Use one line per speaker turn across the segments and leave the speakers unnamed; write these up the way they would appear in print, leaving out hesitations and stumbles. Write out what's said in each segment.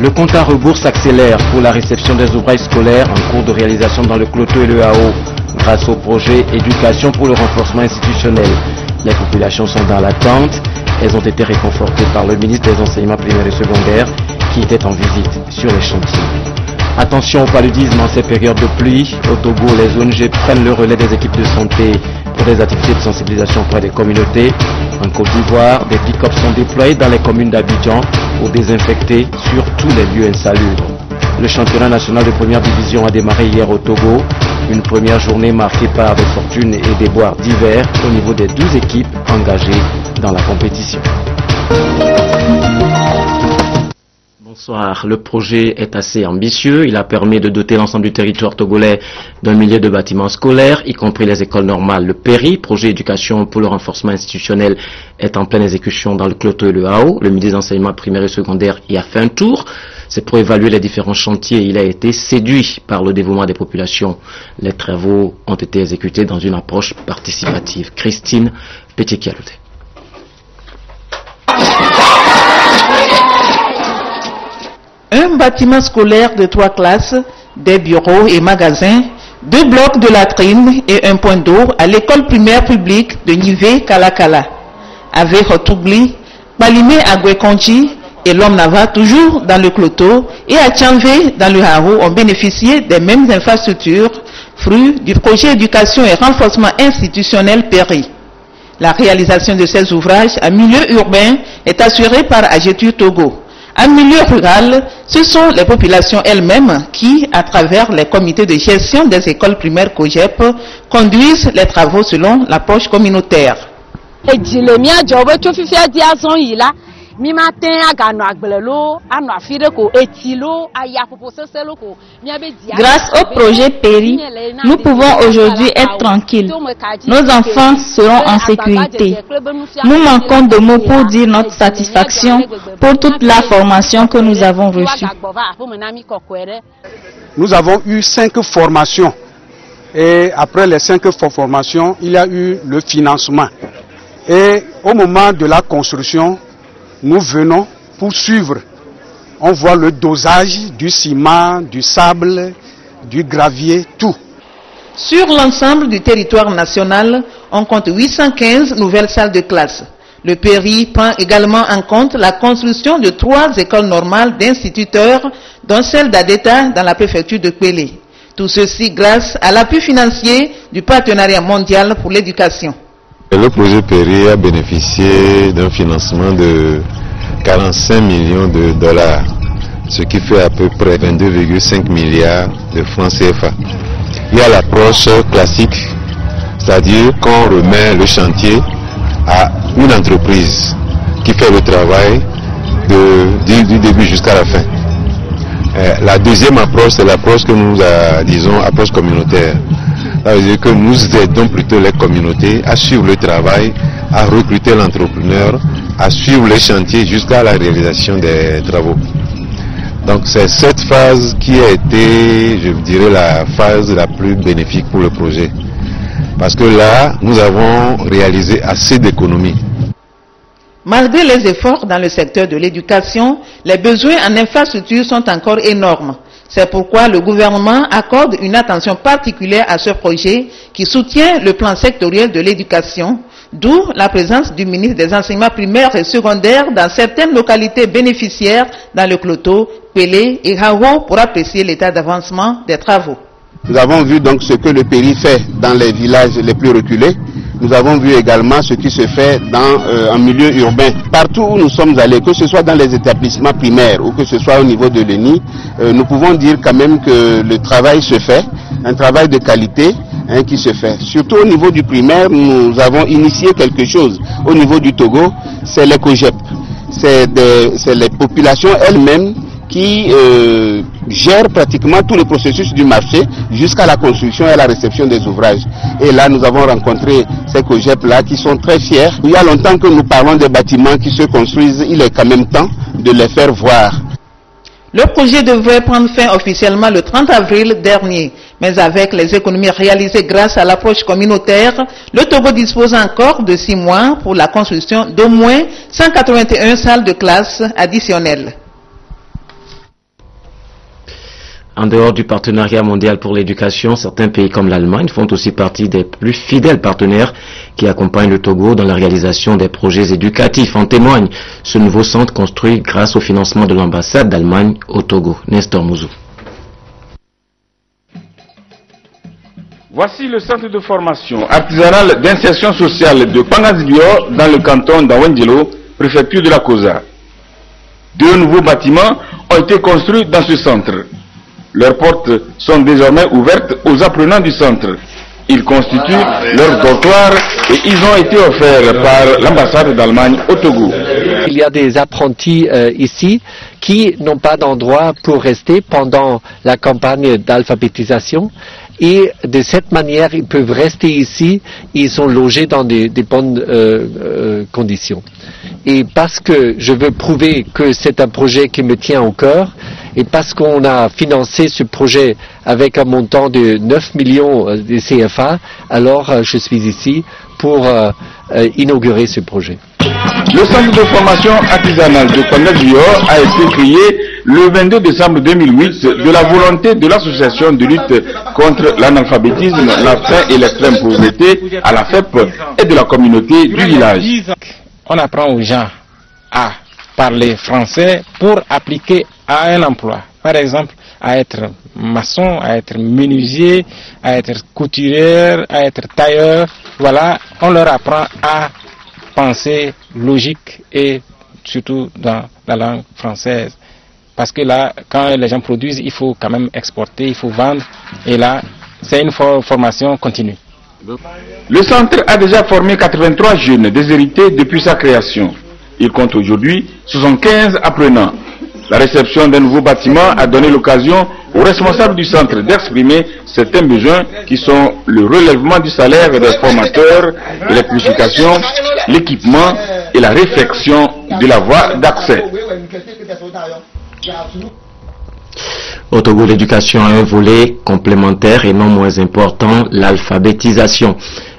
Le compte à rebours s'accélère pour la réception des ouvrages scolaires en cours de réalisation dans le Cloto et le Hao, grâce au projet Éducation pour le renforcement institutionnel. Les populations sont dans l'attente. Elles ont été réconfortées par le ministre des Enseignements primaires et secondaires qui était en visite sur les chantiers. Attention au paludisme en ces périodes de pluie. Au Togo, les ONG prennent le relais des équipes de santé pour des activités de sensibilisation auprès des communautés. En Côte d'Ivoire, des pick-ups sont déployés dans les communes d'Abidjan pour désinfecter sur tous les lieux insalubres. Le championnat national de première division a démarré hier au Togo. Une première journée marquée par des fortunes et des déboires divers au niveau des 12 équipes engagées dans la compétition. Bonsoir. Le projet est assez ambitieux. Il a permis de doter l'ensemble du territoire togolais d'un millier de bâtiments scolaires, y compris les écoles normales. Le PERI, projet éducation pour le renforcement institutionnel, est en pleine exécution dans le Cloto et le Hao. Le ministre des Enseignements primaires et secondaires y a fait un tour. C'est pour évaluer les différents chantiers. Il a été séduit par le dévouement des populations. Les travaux ont été exécutés dans une approche participative. Christine Petit-Kialoute.
Un bâtiment scolaire de 3 classes, des bureaux et magasins, 2 blocs de latrines et un point d'eau à l'école primaire publique de Nivé-Kalakala. Avec Hotougli, Balimé Agwekonji et l'homme Nava, toujours dans le Cloto, et à Tchanvé, dans le Haro, ont bénéficié des mêmes infrastructures, fruits du projet éducation et renforcement institutionnel PERI. La réalisation de ces ouvrages en milieu urbain est assurée par AGETU Togo. En milieu rural, ce sont les populations elles-mêmes qui, à travers les comités de gestion des écoles primaires COGEP, conduisent les travaux selon l'approche communautaire.
Grâce au projet PERI, nous pouvons aujourd'hui être tranquilles. Nos enfants seront en sécurité. Nous manquons de mots pour dire notre satisfaction pour toute la formation que nous avons reçue.
Nous avons eu 5 formations et après les 5 formations, il y a eu le financement. Et au moment de la construction, nous venons pour suivre. On voit le dosage du ciment, du sable, du gravier, tout.
Sur l'ensemble du territoire national, on compte 815 nouvelles salles de classe. Le PERI prend également en compte la construction de 3 écoles normales d'instituteurs, dont celle d'Adeta dans la préfecture de Kwele. Tout ceci grâce à l'appui financier du Partenariat mondial pour l'éducation.
Le projet PERI a bénéficié d'un financement de 45 millions de dollars, ce qui fait à peu près 22,5 milliards de francs CFA. Il y a l'approche classique, c'est-à-dire qu'on remet le chantier à une entreprise qui fait le travail du début jusqu'à la fin. La deuxième approche, c'est l'approche que nous disons approche communautaire. Ça veut dire que nous aidons plutôt les communautés à suivre le travail, à recruter l'entrepreneur, à suivre les chantiers jusqu'à la réalisation des travaux. Donc c'est cette phase qui a été, je dirais, la phase la plus bénéfique pour le projet. Parce que là, nous avons réalisé assez d'économies.
Malgré les efforts dans le secteur de l'éducation, les besoins en infrastructures sont encore énormes. C'est pourquoi le gouvernement accorde une attention particulière à ce projet qui soutient le plan sectoriel de l'éducation, d'où la présence du ministre des Enseignements primaires et secondaires dans certaines localités bénéficiaires dans le Cloto, Kwele et Hao pour apprécier l'état d'avancement des travaux.
Nous avons vu donc ce que le PERI fait dans les villages les plus reculés. Nous avons vu également ce qui se fait en milieu urbain. Partout où nous sommes allés, que ce soit dans les établissements primaires ou que ce soit au niveau de l'ENI, nous pouvons dire quand même que le travail se fait, un travail de qualité qui se fait. Surtout au niveau du primaire, nous avons initié quelque chose. Au niveau du Togo, c'est les COGEP. C'est les populations elles-mêmes qui gère pratiquement tous les processus du marché jusqu'à la construction et à la réception des ouvrages. Et là, nous avons rencontré ces COGEP-là qui sont très fiers. Il y a longtemps que nous parlons des bâtiments qui se construisent, il est quand même temps de les faire voir.
Le projet devrait prendre fin officiellement le 30 avril dernier, mais avec les économies réalisées grâce à l'approche communautaire, le Togo dispose encore de 6 mois pour la construction d'au moins 181 salles de classe additionnelles.
En dehors du partenariat mondial pour l'éducation, certains pays comme l'Allemagne font aussi partie des plus fidèles partenaires qui accompagnent le Togo dans la réalisation des projets éducatifs. En témoigne ce nouveau centre construit grâce au financement de l'ambassade d'Allemagne au Togo. Nestor Mouzou.
Voici le centre de formation artisanale d'insertion sociale de Pangazibio dans le canton d'Awendjelo, préfecture de la Kosa. 2 nouveaux bâtiments ont été construits dans ce centre. Leurs portes sont désormais ouvertes aux apprenants du centre. Ils constituent leur dortoir et ils ont été offerts par l'ambassade d'Allemagne au Togo.
Il y a des apprentis ici qui n'ont pas d'endroit pour rester pendant la campagne d'alphabétisation. Et de cette manière, ils peuvent rester ici, ils sont logés dans des bonnes conditions. Et parce que je veux prouver que c'est un projet qui me tient au cœur, et parce qu'on a financé ce projet avec un montant de 9 millions de CFA, alors je suis ici pour inaugurer ce projet.
Le centre de formation artisanale de Pangazibio a été créé le 22 décembre 2008 de la volonté de l'association de lutte contre l'analphabétisme, la faim et l'extrême pauvreté à la FEP et de la communauté du village.
On apprend aux gens à parler français pour appliquer à un emploi. Par exemple, à être maçon, à être menuisier, à être couturier, à être tailleur. Voilà, on leur apprend à penser logique et surtout dans la langue française. Parce que là, quand les gens produisent, il faut quand même exporter, il faut vendre. Et là, c'est une formation continue.
Le centre a déjà formé 83 jeunes déshérités depuis sa création. Il compte aujourd'hui 75 apprenants. La réception d'un nouveau bâtiment a donné l'occasion aux responsables du centre d'exprimer certains besoins qui sont le relèvement du salaire des formateurs, l'électrification, l'équipement et la réfection de la voie d'accès.
Au Togo, l'éducation a un volet complémentaire et non moins important, l'alphabétisation.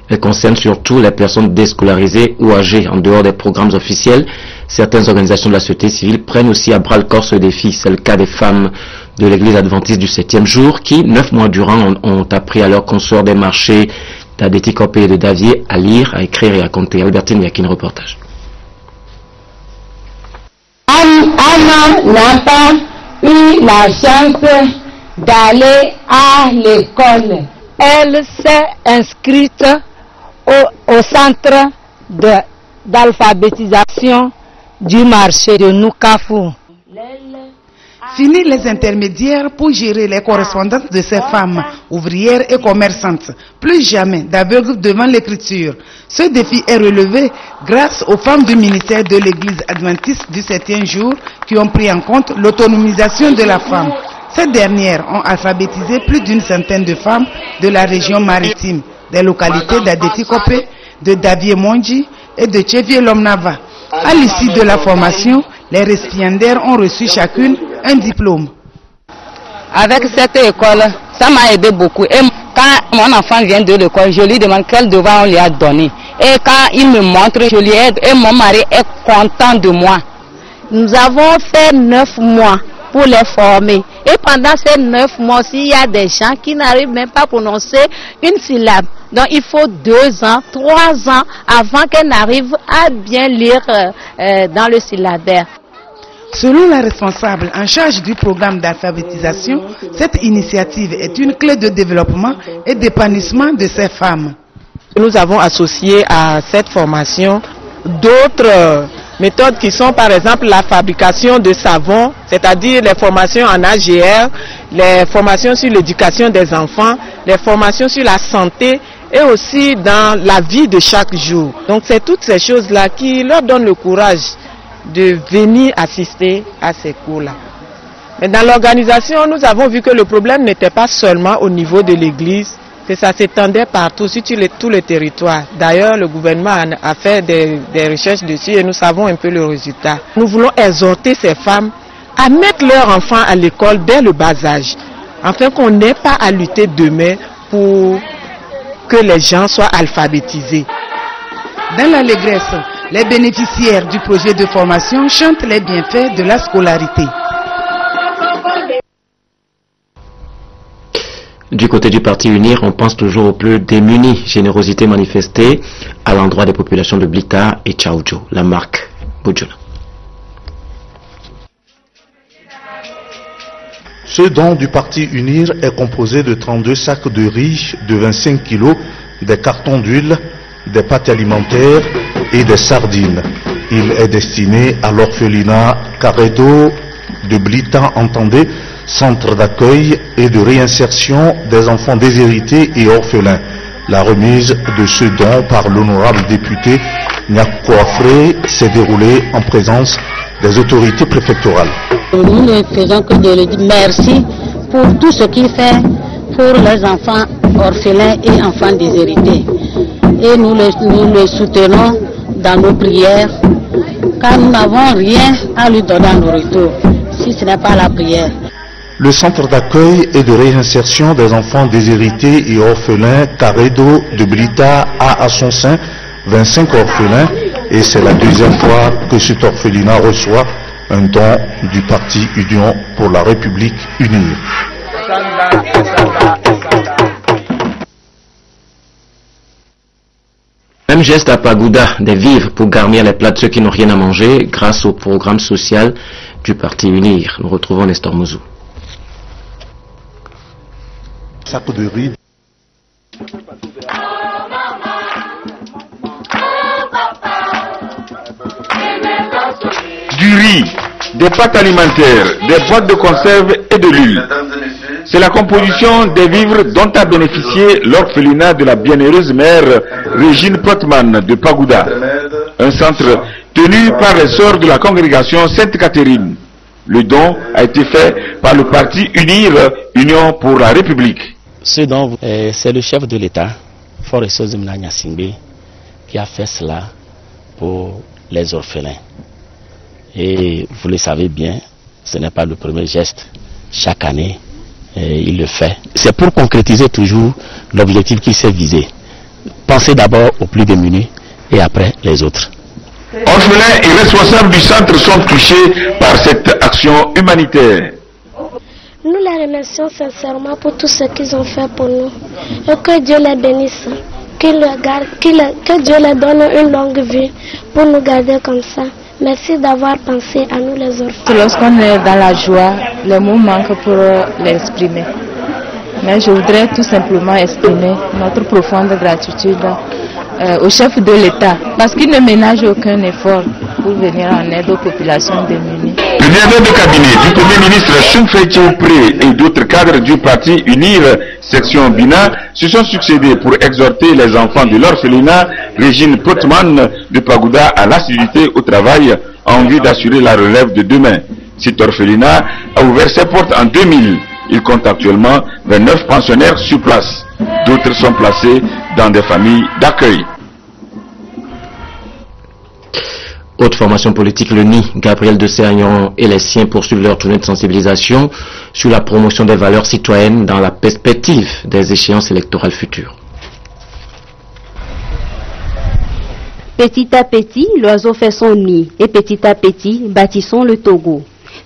Elle concerne surtout les personnes déscolarisées ou âgées. En dehors des programmes officiels, certaines organisations de la société civile prennent aussi à bras le corps ce défi. C'est le cas des femmes de l'église adventiste du 7e jour qui, 9 mois durant, ont appris à leurs consorts des marchés d'Adeti Kopé et de Davier à lire, à écrire et à compter. Albertine Yakin, reportage.
Anna n'a pas eu la chance d'aller à l'école. Elle s'est inscrite au centre d'alphabétisation du marché de Nukafu.
Fini les intermédiaires pour gérer les correspondances de ces femmes, ouvrières et commerçantes. Plus jamais d'aveugles devant l'écriture. Ce défi est relevé grâce aux femmes du ministère de l'église adventiste du 7e jour qui ont pris en compte l'autonomisation de la femme. Ces dernières ont alphabétisé plus d'une centaine de femmes de la région maritime, des localités d'Adeti Kopé, de Davier Mondji et de Tchevier Lomnava. À l'issue de la formation, les récipiendaires ont reçu chacune un diplôme.
Avec cette école, ça m'a aidé beaucoup. Et quand mon enfant vient de l'école, je lui demande quel devoir on lui a donné. Et quand il me montre, je lui aide et mon mari est content de moi. Nous avons fait 9 mois pour les former. Et pendant ces 9 mois, il y a des gens qui n'arrivent même pas à prononcer une syllabe. Donc il faut 2 ans, 3 ans avant qu'elle n'arrive à bien lire dans le syllabaire.
Selon la responsable en charge du programme d'alphabétisation, cette initiative est une clé de développement et d'épanouissement de ces femmes.
Nous avons associé à cette formation d'autres méthodes qui sont par exemple la fabrication de savon, c'est-à-dire les formations en AGR, les formations sur l'éducation des enfants, les formations sur la santé et aussi dans la vie de chaque jour. Donc c'est toutes ces choses-là qui leur donnent le courage de venir assister à ces cours-là. Mais dans l'organisation, nous avons vu que le problème n'était pas seulement au niveau de l'église, que ça s'étendait partout, sur tout le territoire. D'ailleurs, le gouvernement a fait des recherches dessus et nous savons un peu le résultat. Nous voulons exhorter ces femmes à mettre leurs enfants à l'école dès le bas âge, afin qu'on n'ait pas à lutter demain pour que les gens soient alphabétisés.
Dans l'allégresse, les bénéficiaires du projet de formation chantent les bienfaits de la scolarité.
Du côté du Parti Unir, on pense toujours aux plus démunis. Générosité manifestée à l'endroit des populations de Blita et Tchaoudjo. La marque Boudjouna.
Ce don du Parti Unir est composé de 32 sacs de riz de 25 kg, des cartons d'huile, des pâtes alimentaires et des sardines. Il est destiné à l'orphelinat Caredo de Blita, entendez, centre d'accueil et de réinsertion des enfants déshérités et orphelins. La remise de ce don par l'honorable député Nyako Afré s'est déroulée en présence des autorités préfectorales.
Nous ne faisons que de lui dire merci pour tout ce qu'il fait pour les enfants orphelins et enfants déshérités. Et nous le soutenons dans nos prières, car nous n'avons rien à lui donner en retour, si ce n'est pas la prière.
Le centre d'accueil et de réinsertion des enfants déshérités et orphelins Caredo de Blita a à son sein 25 orphelins et c'est la deuxième fois que cet orphelinat reçoit un don du Parti Union pour la République Unie.
Même geste à Pagouda, des vivres pour garnir les plats de ceux qui n'ont rien à manger grâce au programme social du Parti Unir. Nous retrouvons Nestor Mouzou.
Sac de riz.
Du riz, des pâtes alimentaires, des boîtes de conserve et de l'huile. C'est la composition des vivres dont a bénéficié l'orphelinat de la bienheureuse mère Régine Potman de Pagouda, un centre tenu par les sœurs de la congrégation Sainte-Catherine. Le don a été fait par le Parti Unir, Union pour la République.
Ce don, c'est le chef de l'État, Forest Nyasingbe, qui a fait cela pour les orphelins. Et vous le savez bien, ce n'est pas le premier geste. Chaque année, il le fait. C'est pour concrétiser toujours l'objectif qui s'est visé. Pensez d'abord aux plus démunis et après les autres.
Orphelins et responsables du centre sont touchés par cette action humanitaire.
Nous les remercions sincèrement pour tout ce qu'ils ont fait pour nous. Et que Dieu les bénisse, que Dieu les donne une longue vie pour nous garder comme ça. Merci d'avoir pensé à nous les orphelins.
Lorsqu'on est dans la joie, les mots manquent pour l'exprimer. Mais je voudrais tout simplement exprimer notre profonde gratitude au chef de l'État, parce qu'il ne ménage aucun effort pour venir en aide aux populations démunies.
Le directeur de cabinet du Premier ministre Choumfei Tchéoupré et d'autres cadres du Parti Unir, section Bina, se sont succédés pour exhorter les enfants de l'orphelinat Régine Potman de Pagouda à l'assiduité au travail en vue d'assurer la relève de demain. Cet orphelinat a ouvert ses portes en 2000. Il compte actuellement 29 pensionnaires sur place. D'autres sont placés dans des familles d'accueil.
Haute formation politique, le NI, Gabriel de Sergnon et les siens poursuivent leur tournée de sensibilisation sur la promotion des valeurs citoyennes dans la perspective des échéances électorales futures.
Petit à petit, l'oiseau fait son nid et petit à petit, bâtissons le Togo.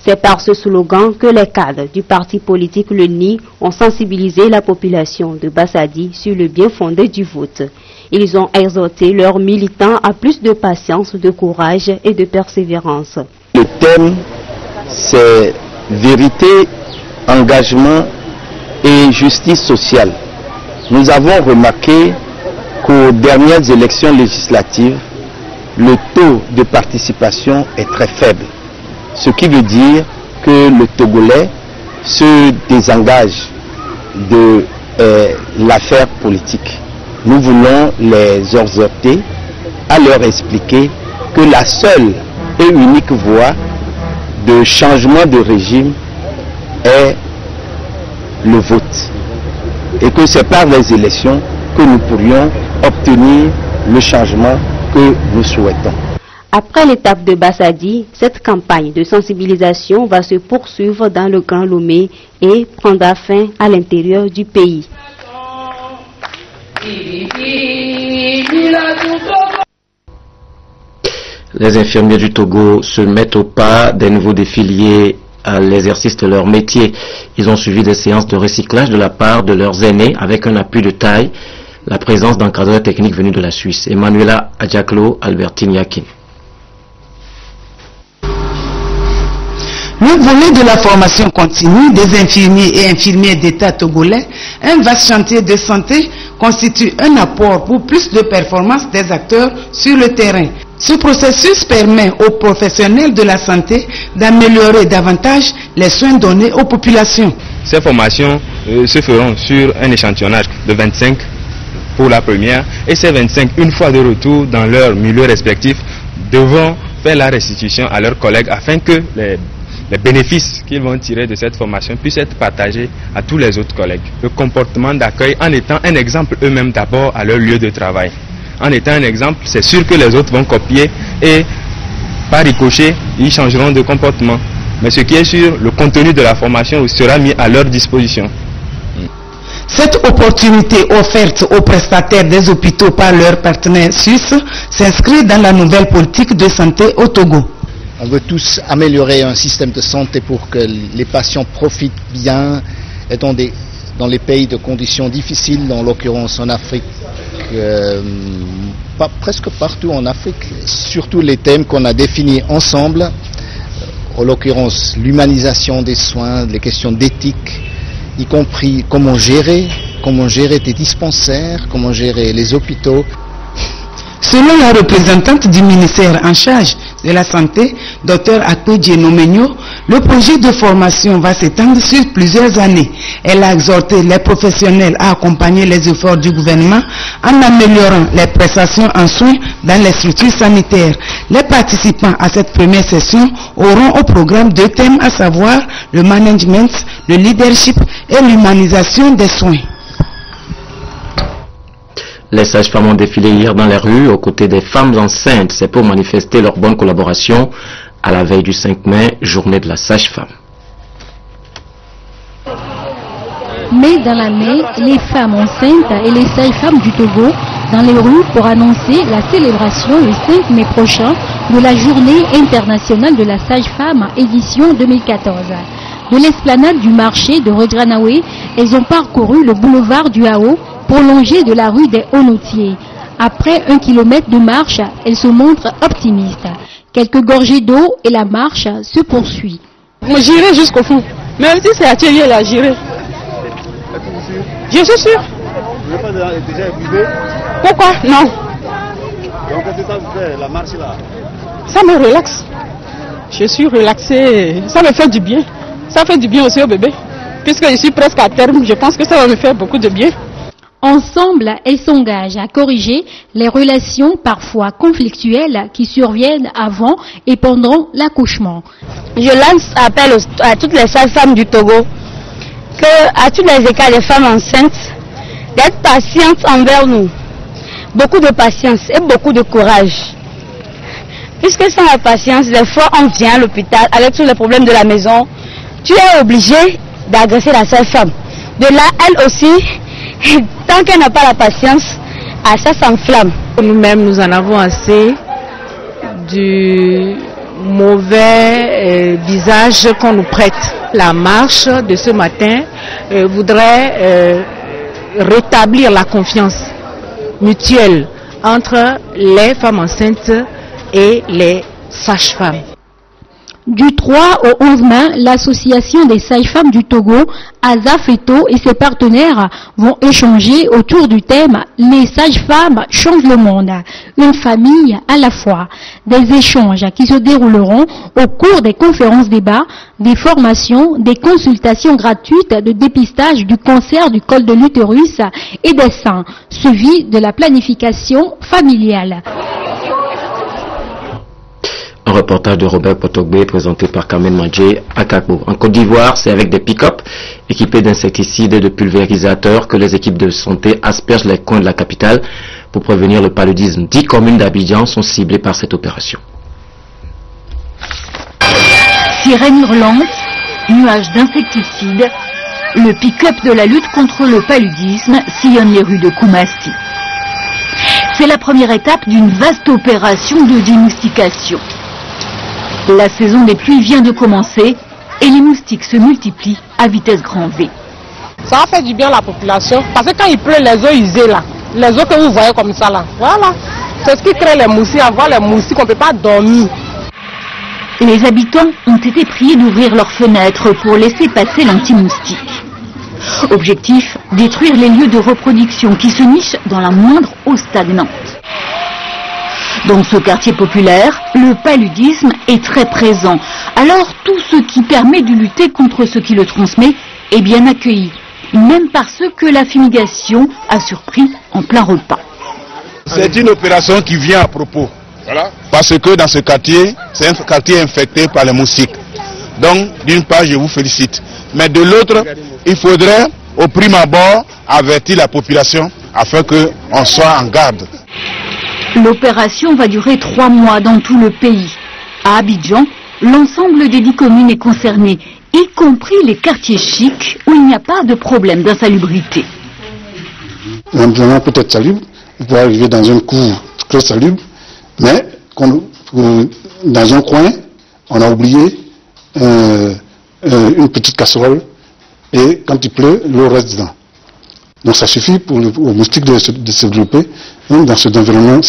C'est par ce slogan que les cadres du parti politique Le NI ont sensibilisé la population de Bassadi sur le bien fondé du vote. Ils ont exhorté leurs militants à plus de patience, de courage et de persévérance.
Le thème, c'est vérité, engagement et justice sociale. Nous avons remarqué qu'aux dernières élections législatives, le taux de participation est très faible. Ce qui veut dire que le Togolais se désengage de l'affaire politique. Nous voulons les exhorter à leur expliquer que la seule et unique voie de changement de régime est le vote. Et que c'est par les élections que nous pourrions obtenir le changement que nous souhaitons.
Après l'étape de Bassadi, cette campagne de sensibilisation va se poursuivre dans le Grand Lomé et prendra fin à l'intérieur du pays.
Les infirmiers du Togo se mettent au pas des nouveaux défis liés à l'exercice de leur métier. Ils ont suivi des séances de recyclage de la part de leurs aînés avec un appui de taille, la présence d'encadreurs techniques venus de la Suisse. Emmanuela Adjaklo, Albertine Yakin.
Le volet de la formation continue des infirmiers et infirmières d'État togolais, un vaste chantier de santé, constitue un apport pour plus de performance des acteurs sur le terrain. Ce processus permet aux professionnels de la santé d'améliorer davantage les soins donnés aux populations.
Ces formations se feront sur un échantillonnage de 25 pour la première, et ces 25, une fois de retour dans leur milieu respectif, devront faire la restitution à leurs collègues afin que les bénéfices qu'ils vont tirer de cette formation puissent être partagés à tous les autres collègues. Le comportement d'accueil en étant un exemple eux-mêmes d'abord à leur lieu de travail. En étant un exemple, c'est sûr que les autres vont copier et par ricochet, ils changeront de comportement. Mais ce qui est sûr, le contenu de la formation sera mis à leur disposition.
Cette opportunité offerte aux prestataires des hôpitaux par leurs partenaires suisses s'inscrit dans la nouvelle politique de santé au Togo.
On veut tous améliorer un système de santé pour que les patients profitent bien, étant dans les pays de conditions difficiles, en l'occurrence en Afrique, presque partout en Afrique, surtout les thèmes qu'on a définis ensemble, en l'occurrence l'humanisation des soins, les questions d'éthique, y compris comment gérer des dispensaires, comment gérer les hôpitaux.
Selon la représentante du ministère en charge de la santé, Dr Akpedje Nomenyo, le projet de formation va s'étendre sur plusieurs années. Elle a exhorté les professionnels à accompagner les efforts du gouvernement en améliorant les prestations en soins dans les structures sanitaires. Les participants à cette première session auront au programme deux thèmes, à savoir le management, le leadership et l'humanisation des soins.
Les sages-femmes ont défilé hier dans les rues aux côtés des femmes enceintes. C'est pour manifester leur bonne collaboration à la veille du 5 mai, journée de la sage-femme.
Main dans la main, les femmes enceintes et les sages-femmes du Togo dans les rues pour annoncer la célébration le 5 mai prochain de la journée internationale de la sage-femme édition 2014. De l'esplanade du marché de Regranaoué, elles ont parcouru le boulevard du Hao, prolongé de la rue des Honotiers. Après 1 kilomètre de marche, elles se montrent optimistes. Quelques gorgées d'eau et la marche se poursuit.
Moi j'irai jusqu'au fond. Même si c'est atelier là, j'irai. Je suis sûr.
Vous n'êtes pas déjà épuisé?
Pourquoi? Non.
Donc qu'est-ce que ça vous fait, la marche là?
Ça me relaxe. Je suis relaxée. Ça me fait du bien. Ça fait du bien aussi au bébé. Puisque je suis presque à terme, je pense que ça va me faire beaucoup de bien.
Ensemble, elles s'engagent à corriger les relations parfois conflictuelles qui surviennent avant et pendant l'accouchement.
Je lance appel à toutes les sages-femmes du Togo, à tous les écarts des femmes enceintes, d'être patientes envers nous. Beaucoup de patience et beaucoup de courage. Puisque sans la patience, des fois on vient à l'hôpital avec tous les problèmes de la maison, tu es obligé d'agresser la sage-femme. De là, elle aussi, tant qu'elle n'a pas la patience, ça s'enflamme.
Nous-mêmes, nous en avons assez du mauvais visage qu'on nous prête. La marche de ce matin voudrait rétablir la confiance mutuelle entre les femmes enceintes et les sages-femmes.
Du 3 au 11 mai, l'association des sages-femmes du Togo, Azafeto et ses partenaires vont échanger autour du thème « Les sages-femmes changent le monde, une famille à la fois ». Des échanges qui se dérouleront au cours des conférences débats, des formations, des consultations gratuites de dépistage du cancer du col de l'utérus et des seins, suivi de la planification familiale.
Un reportage de Robert Potogbe présenté par Carmen Mandjé à Kakbo. En Côte d'Ivoire, c'est avec des pick-up équipés d'insecticides et de pulvérisateurs que les équipes de santé aspergent les coins de la capitale pour prévenir le paludisme. 10 communes d'Abidjan sont ciblées par cette opération.
Sirène hurlante, nuages d'insecticides, le pick-up de la lutte contre le paludisme sillonne les rues de Koumassi. C'est la première étape d'une vaste opération de démoustication. La saison des pluies vient de commencer et les moustiques se multiplient à vitesse grand V.
Ça va faire du bien à la population parce que quand il pleut, les eaux usées là, les eaux que vous voyez comme ça là, voilà. C'est ce qui crée les moustiques. Avoir les moustiques, on ne peut pas dormir.
Les habitants ont été priés d'ouvrir leurs fenêtres pour laisser passer l'anti-moustique. Objectif, détruire les lieux de reproduction qui se nichent dans la moindre eau stagnante. Dans ce quartier populaire, le paludisme est très présent. Alors tout ce qui permet de lutter contre ce qui le transmet est bien accueilli. Même parce que la fumigation a surpris en plein repas.
C'est une opération qui vient à propos. Voilà. Parce que dans ce quartier, c'est un quartier infecté par les moustiques. Donc, d'une part, je vous félicite. Mais de l'autre, il faudrait, au prime abord, avertir la population afin qu'on soit en garde.
L'opération va durer 3 mois dans tout le pays. À Abidjan, l'ensemble des 10 communes est concerné, y compris les quartiers chics où il n'y a pas de problème d'insalubrité.
L'environnement peut être salubre, on peut arriver dans une cour très salubre, mais dans un coin, on a oublié une petite casserole et quand il pleut, l'eau reste dedans. Donc ça suffit pour aux moustiques de se développer dans cet environnement.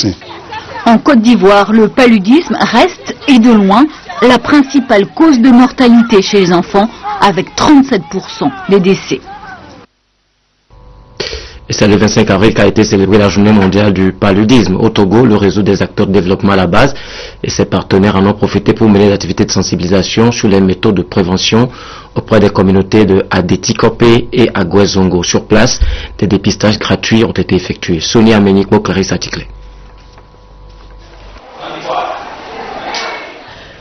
En Côte d'Ivoire, le paludisme reste, et de loin, la principale cause de mortalité chez les enfants, avec 37% des décès.
Et c'est le 25 avril qu'a été célébrée la journée mondiale du paludisme. Au Togo, le réseau des acteurs de développement à la base et ses partenaires en ont profité pour mener des activités de sensibilisation sur les méthodes de prévention auprès des communautés de Adétikopé et Agouezongo. Sur place, des dépistages gratuits ont été effectués. Sonia Ménico, Clarisse Aticlé.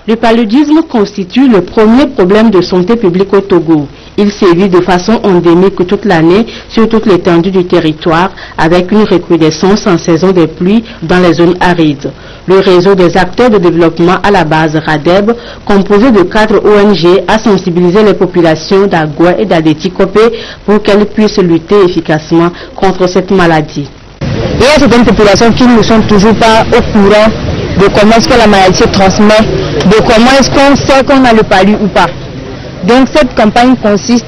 Le paludisme constitue le premier problème de santé publique au Togo. Il sévit de façon endémique toute l'année sur toute l'étendue du territoire avec une recrudescence en saison des pluies dans les zones arides. Le réseau des acteurs de développement à la base RADEB, composé de 4 ONG, a sensibilisé les populations d'Agoué et d'Adétikopé pour qu'elles puissent lutter efficacement contre cette maladie.
Il y a certaines populations qui ne sont toujours pas au courant de comment est-ce que la maladie se transmet, de comment est-ce qu'on sait qu'on a le palu ou pas. Donc cette campagne consiste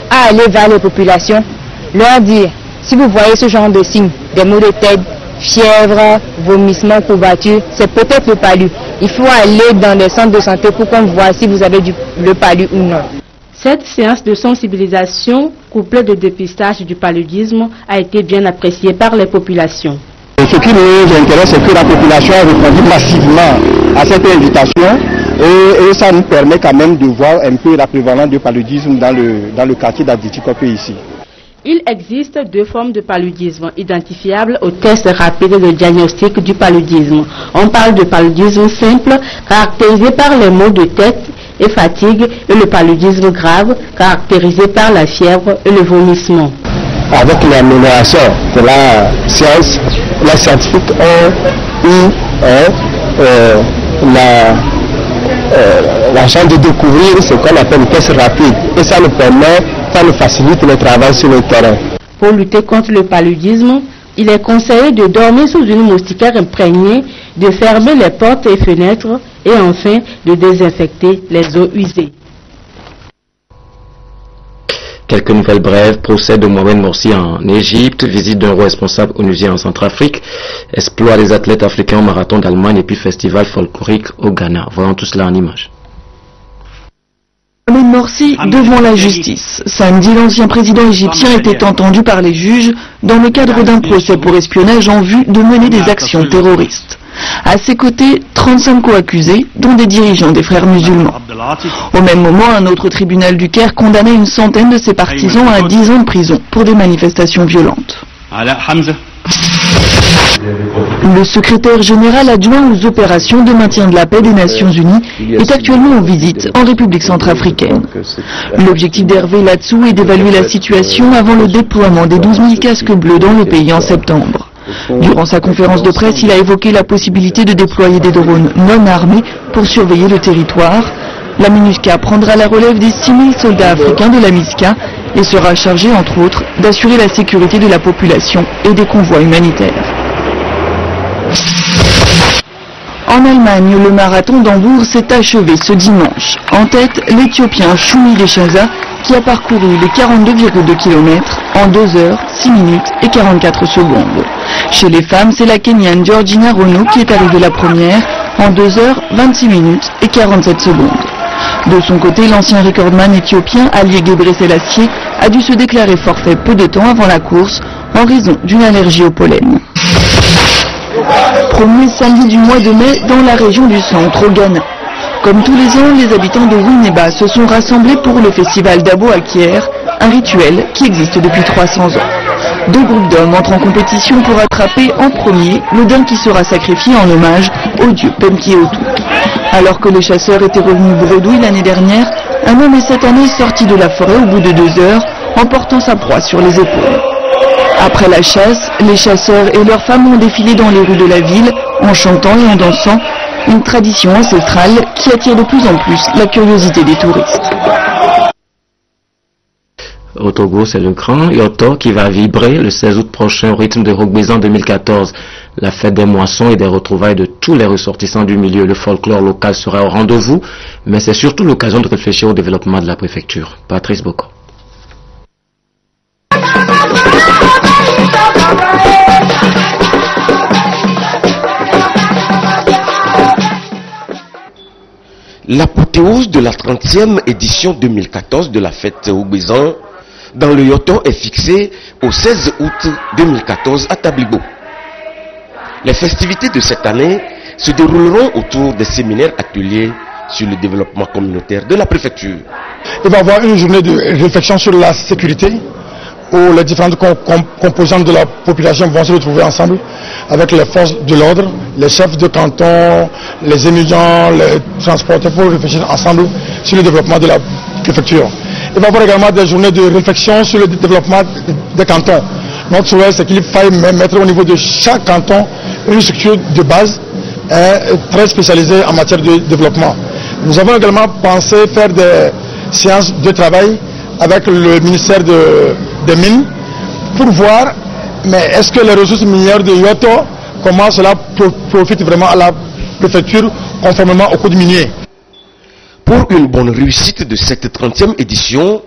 à aller vers les populations, leur dire, si vous voyez ce genre de signes, des maux de tête, fièvre, vomissements, courbatures, c'est peut-être le palu. Il faut aller dans des centres de santé pour qu'on voit si vous avez le palu ou non.
Cette séance de sensibilisation, couplée de dépistage du paludisme, a été bien appréciée par les populations.
Ce qui nous intéresse, c'est que la population a répondu massivement à cette invitation et ça nous permet quand même de voir un peu la prévalence du paludisme dans le quartier d'Adétikopé ici.
Il existe 2 formes de paludisme identifiables au test rapide de diagnostic du paludisme. On parle de paludisme simple, caractérisé par les maux de tête et fatigue, et le paludisme grave, caractérisé par la fièvre et le vomissement.
Avec l'amélioration de la science, les scientifiques ont eu la chance de découvrir ce qu'on appelle le test rapide. Et ça nous facilite le travail sur le terrain.
Pour lutter contre le paludisme, il est conseillé de dormir sous une moustiquaire imprégnée, de fermer les portes et fenêtres et enfin de désinfecter les eaux usées.
Quelques nouvelles brèves. Procès de Mohamed Morsi en Égypte, visite d'un responsable onusien en Centrafrique, exploit des athlètes africains au marathon d'Allemagne et puis festival folklorique au Ghana. Voyons tout cela en images.
Mohamed Morsi devant la justice. Samedi, l'ancien président égyptien était entendu par les juges dans le cadre d'un procès pour espionnage en vue de mener des actions terroristes. À ses côtés, 35 co-accusés, dont des dirigeants des frères musulmans. Au même moment, un autre tribunal du Caire condamnait une centaine de ses partisans à 10 ans de prison pour des manifestations violentes. Le secrétaire général adjoint aux opérations de maintien de la paix des Nations Unies est actuellement en visite en République centrafricaine. L'objectif d'Hervé Latsou est d'évaluer la situation avant le déploiement des 12 000 casques bleus dans le pays en septembre. Durant sa conférence de presse, il a évoqué la possibilité de déployer des drones non armés pour surveiller le territoire. La MINUSCA prendra la relève des 6 000 soldats africains de la MISCA et sera chargée, entre autres, d'assurer la sécurité de la population et des convois humanitaires. En Allemagne, le marathon d'Hambourg s'est achevé ce dimanche. En tête, l'Éthiopien Choumi Geshaza qui a parcouru les 42,2 km en 2 heures, 6 minutes et 44 secondes. Chez les femmes, c'est la Kenyane Georgina Rono qui est arrivée la première en 2 heures, 26 minutes et 47 secondes. De son côté, l'ancien recordman éthiopien Ali Gebre Selassie a dû se déclarer forfait peu de temps avant la course en raison d'une allergie au pollen. Premier samedi du mois de mai dans la région du centre, au Ghana. Comme tous les ans, les habitants de Winneba se sont rassemblés pour le festival d'Abo Akier, un rituel qui existe depuis 300 ans. 2 groupes d'hommes entrent en compétition pour attraper en premier le daim qui sera sacrifié en hommage au dieu Penkiotu. Alors que les chasseurs étaient revenus bredouilles l'année dernière, un homme est cette année sorti de la forêt au bout de 2 heures, emportant sa proie sur les épaules. Après la chasse, les chasseurs et leurs femmes ont défilé dans les rues de la ville en chantant et en dansant, une tradition ancestrale qui attire de plus en plus la curiosité des touristes.
Au Togo, c'est le grand Yoto qui va vibrer le 16 août prochain au rythme de Rogbezan 2014. La fête des moissons et des retrouvailles de tous les ressortissants du milieu. Le folklore local sera au rendez-vous, mais c'est surtout l'occasion de réfléchir au développement de la préfecture. Patrice Boko.
L'apothéose de la 30e édition 2014 de la fête Rogbezan dans le Yoto est fixée au 16 août 2014 à Tablibo. Les festivités de cette année se dérouleront autour des séminaires ateliers sur le développement communautaire de la préfecture.
Il va y avoir une journée de réflexion sur la sécurité où les différentes composantes de la population vont se retrouver ensemble avec les forces de l'ordre, les chefs de canton, les émigrants, les transporteurs pour réfléchir ensemble sur le développement de la préfecture. Il va y avoir également des journées de réflexion sur le développement des cantons. Notre souhait, c'est qu'il faille mettre au niveau de chaque canton une structure de base très spécialisée en matière de développement. Nous avons également pensé faire des séances de travail avec le ministère des Mines pour voir, mais est-ce que les ressources minières de Yoto, comment cela profite vraiment à la préfecture conformément au code minier.
Pour une bonne réussite de cette 30e édition,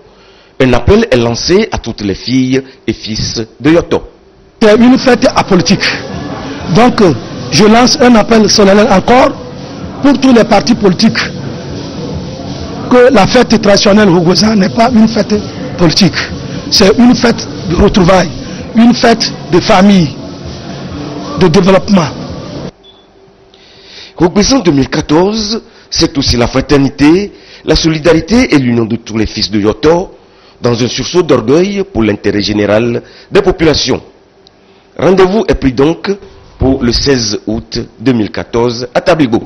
un appel est lancé à toutes les filles et fils de Yoto.
C'est une fête apolitique. Donc, je lance un appel solennel encore pour tous les partis politiques que la fête traditionnelle Rogbezan n'est pas une fête politique. C'est une fête de retrouvailles, une fête de famille, de développement.
Rogbezan 2014, c'est aussi la fraternité, la solidarité et l'union de tous les fils de Yoto dans un sursaut d'orgueil pour l'intérêt général des populations. Rendez-vous est pris donc pour le 16 août 2014 à Tablibo.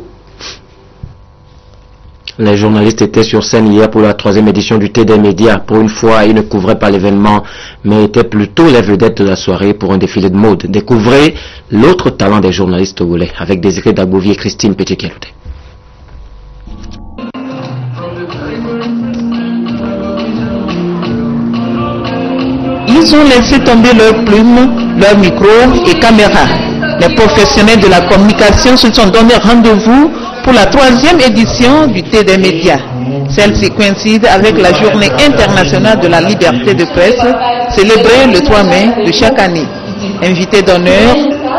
Les journalistes étaient sur scène hier pour la 3e édition du Thé des médias. Pour une fois, ils ne couvraient pas l'événement, mais étaient plutôt les vedettes de la soirée pour un défilé de mode. Découvrez l'autre talent des journalistes togolais avec Désiré Dagovi et Christine Petit-Kelouté.
Ils ont laissé tomber leurs plumes, leurs micros et caméras. Les professionnels de la communication se sont donné rendez-vous pour la 3e édition du Thé des médias. Celle-ci coïncide avec la Journée internationale de la liberté de presse, célébrée le 3 mai de chaque année. Invité d'honneur,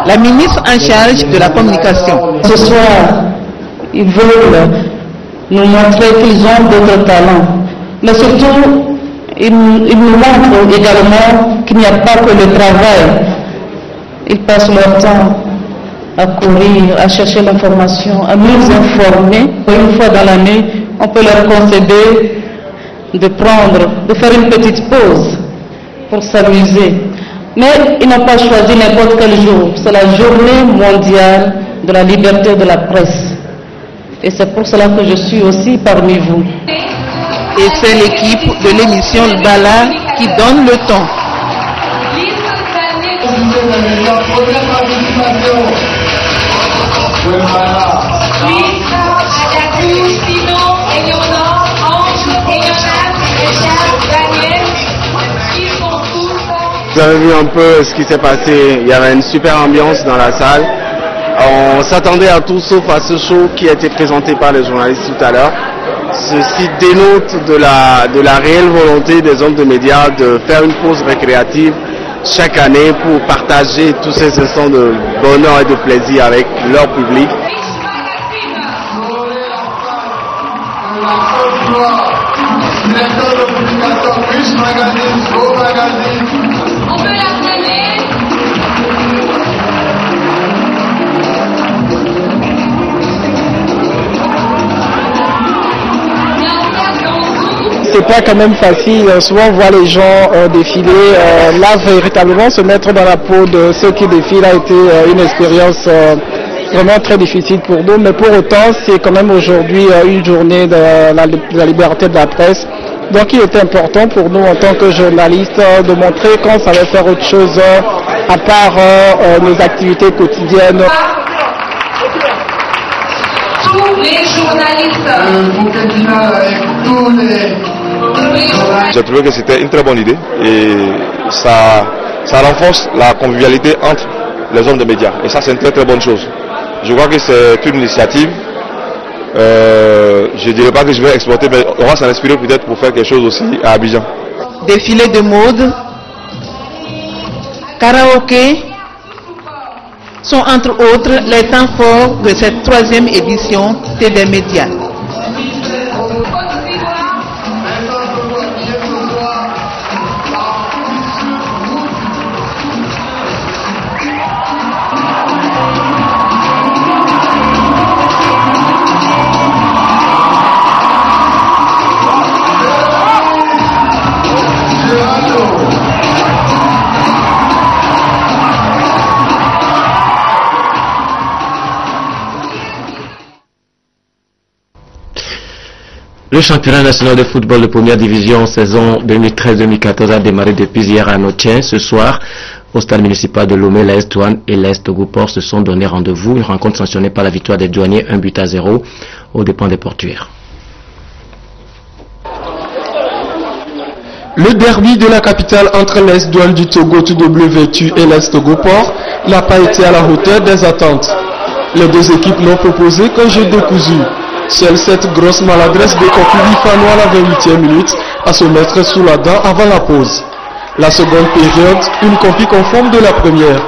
la ministre en charge de la communication.
Ce soir, ils veulent nous montrer qu'ils ont d'autres talents, mais surtout, ils nous montrent également qu'il n'y a pas que le travail. Ils passent leur temps à courir, à chercher l'information, à nous informer. Une fois dans l'année, on peut leur concéder de faire une petite pause pour s'amuser. Mais ils n'ont pas choisi n'importe quel jour. C'est la journée mondiale de la liberté de la presse. Et c'est pour cela que je suis aussi parmi vous.
Et c'est l'équipe de l'émission Le Bala qui donne le ton.
Vous avez vu un peu ce qui s'est passé, il y avait une super ambiance dans la salle On s'attendait à tout sauf à ce show qui a été présenté par les journalistes tout à l'heure. Ceci dénote de la réelle volonté des hommes de médias de faire une pause récréative chaque année pour partager tous ces instants de bonheur et de plaisir avec leur public.
C'est pas quand même facile, souvent on voit les gens défiler, là véritablement se mettre dans la peau de ceux qui défilent a été une expérience vraiment très difficile pour nous, mais pour autant c'est quand même aujourd'hui une journée de la liberté de la presse, donc il était important pour nous en tant que journalistes de montrer qu'on savait faire autre chose à part nos activités quotidiennes.
Tous les journalistes.
J'ai trouvé que c'était une très bonne idée et ça renforce la convivialité entre les hommes de médias et ça c'est une très très bonne chose. Je crois que c'est une initiative, je ne dirais pas que je vais exporter, mais on va s'en inspirer peut-être pour faire quelque chose aussi à Abidjan.
Défilé de mode, karaoké sont entre autres les temps forts de cette 3e édition des médias.
Le championnat national de football de première division saison 2013-2014 a démarré depuis hier à Notien. Ce soir, au stade municipal de Lomé, l'AS Douane et l'AS Togo-Port se sont donné rendez-vous. Une rencontre sanctionnée par la victoire des douaniers 1-0 aux dépens des portuaires.
Le derby de la capitale entre l'AS Douane du Togo tout double vêtu et l'AS Togo-Port n'a pas été à la hauteur des attentes. Les deux équipes n'ont proposé qu'un jeu décousu. Seule cette grosse maladresse de Kokuli Fano à la 28e minute à se mettre sous la dent avant la pause. La seconde période, une copie conforme de la première.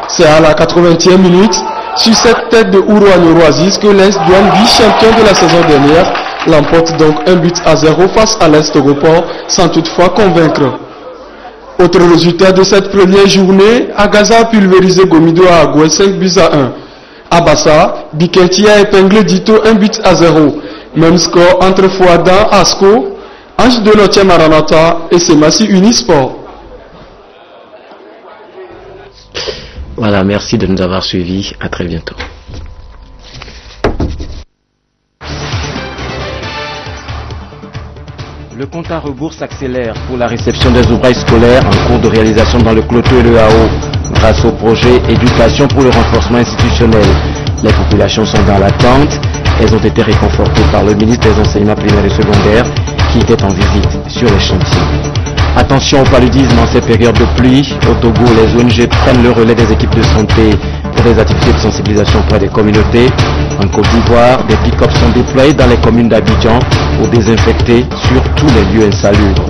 C'est à la 80e minute, sur cette tête de Ourouane Oasis, que l'AS Douane, vice-champion de la saison dernière, l'emporte donc 1-0 face à l'AS Togo-Port sans toutefois convaincre. Autre résultat de cette première journée, Agaza a pulvérisé Gomido à Agoué 5-1. À Bassa, Bikenti a épinglé Dito 1-0. Même score entre Fouadan, Asco, Ange de Notia Maranata et Semassi Unisport.
Voilà, merci de nous avoir suivis. À très bientôt. Le compte à rebours s'accélère pour la réception des ouvrages scolaires en cours de réalisation dans le Cloto et le Hao. Grâce au projet Éducation pour le renforcement institutionnel, les populations sont dans l'attente. Elles ont été réconfortées par le ministre des Enseignements primaires et secondaires qui était en visite sur les chantiers. Attention au paludisme en ces périodes de pluie. Au Togo, les ONG prennent le relais des équipes de santé pour des activités de sensibilisation auprès des communautés. En Côte d'Ivoire, des pick-up sont déployés dans les communes d'Abidjan pour désinfecter sur tous les lieux insalubres.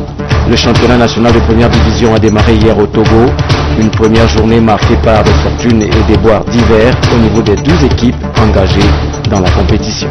Le championnat national de première division a démarré hier au Togo. Une première journée marquée par des fortunes et des déboires divers au niveau des 12 équipes engagées dans la compétition.